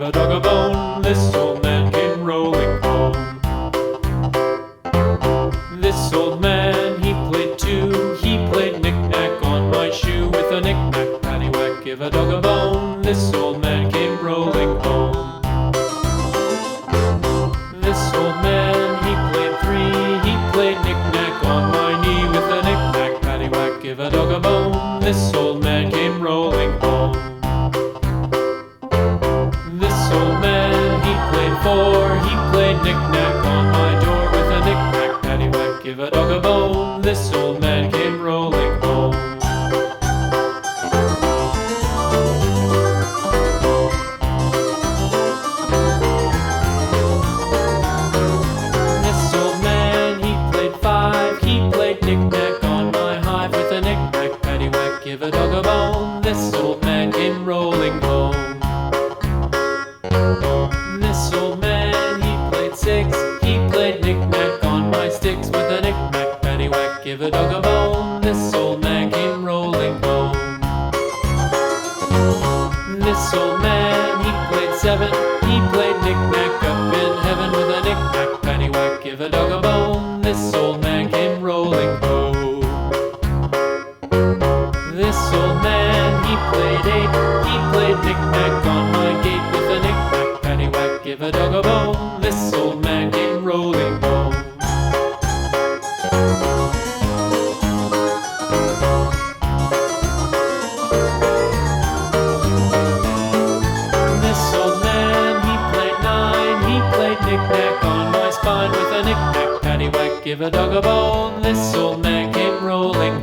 a dog a bone. This old man came rolling home. This old man, he played too. He played knick-knack on my shoe. With a knick-knack, paddywhack, give a dog a bone. This old man came rolling home. This old man, he played three. He played knick-knack on my knee. With a knick-knack, paddywhack, give a dog a bone. This old man came rolling home. This old man, he played four. He played knick-knack on my door. With a knick-knack, paddywhack, give a dog a bone. This old man came rolling home. This old man, he played five. He played knick-knack on my hive. With a knick-knack, paddywhack, give a dog a bone. This old man came rolling home. This old man, he played six. He played knick-knack on my sticks. With a knick-knack, paddywhack, give a dog a bone. This old man came rolling home. This old man, he played seven. He played knick-knack up in heaven. With a knick-knack, paddywhack, give a dog a bone. This old man came rolling home. This old man, he played eight. He played knick-knack on my gate. With a knick-knack, paddywhack, give a dog a bone. This old man came rolling home. This old man, he played nine. He played knick-knack on my spine. With a knick-knack, paddywhack, give a dog a bone. This old man came rolling